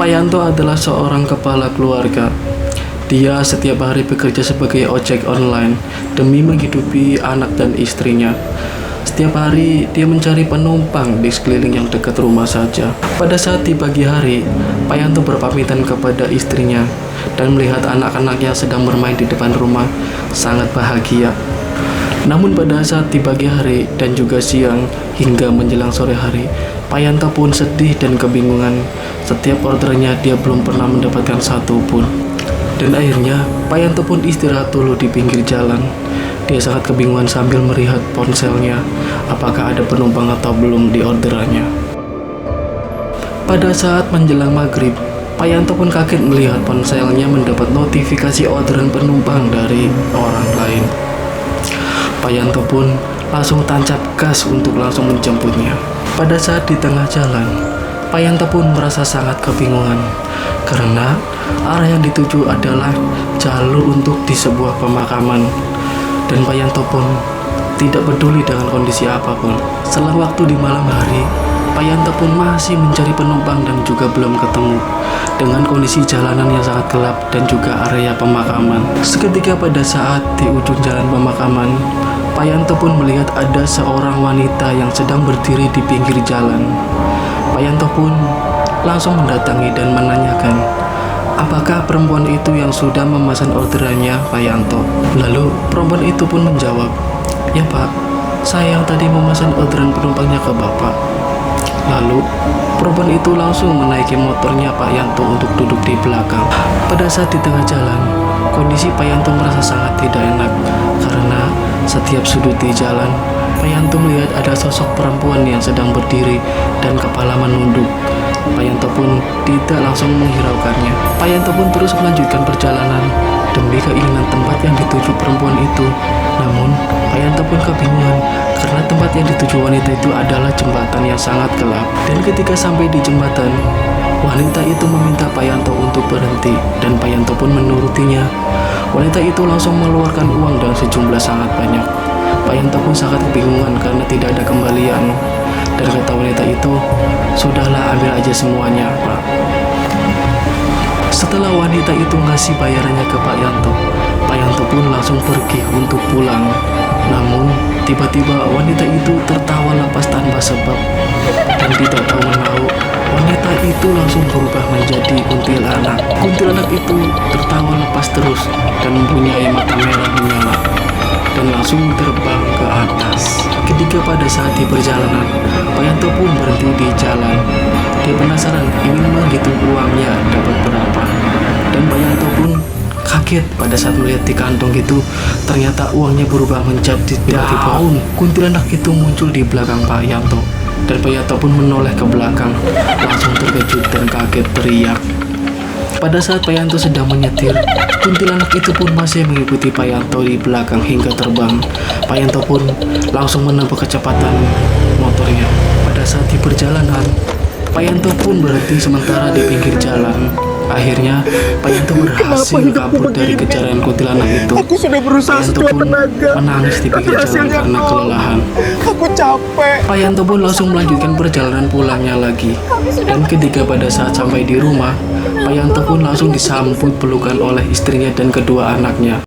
Yanto adalah seorang kepala keluarga. Dia setiap hari bekerja sebagai ojek online demi menghidupi anak dan istrinya. Setiap hari dia mencari penumpang di sekeliling yang dekat rumah saja. Pada saat di pagi hari, Yanto berpamitan kepada istrinya dan melihat anak-anaknya sedang bermain di depan rumah, sangat bahagia. Namun pada saat di pagi hari dan juga siang hingga menjelang sore hari, Yanto pun sedih dan kebingungan. Setiap ordernya dia belum pernah mendapatkan satu pun. Dan akhirnya Yanto pun istirahat dulu di pinggir jalan. Dia sangat kebingungan sambil melihat ponselnya, apakah ada penumpang atau belum di orderannya. Pada saat menjelang maghrib, Yanto pun kaget melihat ponselnya mendapat notifikasi orderan penumpang dari orang lain. Yanto pun langsung tancap gas untuk langsung menjemputnya. Pada saat di tengah jalan, Yanto pun merasa sangat kebingungan karena arah yang dituju adalah jalur untuk di sebuah pemakaman. Dan Yanto pun tidak peduli dengan kondisi apapun. Setelah waktu di malam hari, Yanto pun masih mencari penumpang dan juga belum ketemu. Dengan kondisi jalanan yang sangat gelap dan juga area pemakaman. Seketika pada saat di ujung jalan pemakaman, Yanto pun melihat ada seorang wanita yang sedang berdiri di pinggir jalan. Yanto pun langsung mendatangi dan menanyakan, apakah perempuan itu yang sudah memesan orderannya Yanto? Lalu perempuan itu pun menjawab, ya Pak, saya yang tadi memesan orderan penumpangnya ke Bapak. Lalu perempuan itu langsung menaiki motornya Yanto untuk duduk di belakang. Pada saat di tengah jalan, kondisi Yanto merasa sangat tidak enak karena setiap sudut di jalan, Yanto melihat ada sosok perempuan yang sedang berdiri dan kepala menunduk. Yanto pun tidak langsung menghiraukannya. Yanto pun terus melanjutkan perjalanan demi keinginan tempat yang dituju perempuan itu. Namun Yanto pun kebingungan karena tempat yang dituju wanita itu adalah jembatan yang sangat gelap. Dan ketika sampai di jembatan, wanita itu meminta Yanto untuk berhenti dan Yanto pun menurutinya. Wanita itu langsung mengeluarkan uang dan sejumlah sangat banyak. Yanto pun sangat kebingungan karena tidak ada kembalian. Dan kata wanita itu, sudahlah ambil aja semuanya Pak. Setelah wanita itu ngasih bayarannya ke Yanto pun langsung pergi untuk pulang. Namun tiba-tiba wanita itu tertawa lepas tanpa sebab. Dan tidak tahu menahu, wanita itu langsung berubah menjadi kuntilanak. Kuntilanak itu tertawa lepas terus dan mempunyai mata merah menyala dan langsung terbang ke atas. Ketika pada saat di perjalanan, Yanto pun berhenti di jalan. Dia penasaran ingin menghitung uangnya dapat berapa. Dan Yanto pun kaget pada saat melihat di kantong itu, ternyata uangnya berubah menjadi daun. Kuntilanak itu muncul di belakang Yanto. Dan Yanto pun menoleh ke belakang, langsung terkejut dan kaget teriak. Pada saat Yanto sedang menyetir, kuntilanak itu pun masih mengikuti Yanto di belakang hingga terbang. Yanto pun langsung menambah kecepatan motornya. Pada saat di perjalanan, Yanto pun berhenti sementara di pinggir jalan. Akhirnya Yanto berhasil kabur dari kejaran kuntilanak itu. Aku sudah berusaha Yanto sekuat pun tenaga, menangis di tapi pinggir jalan hasilnya karena nol. kelelahan. Aku capek. Yanto pun langsung melanjutkan perjalanan pulangnya lagi. Dan ketika pada saat sampai di rumah, Yanto pun langsung disambut pelukan oleh istrinya dan kedua anaknya.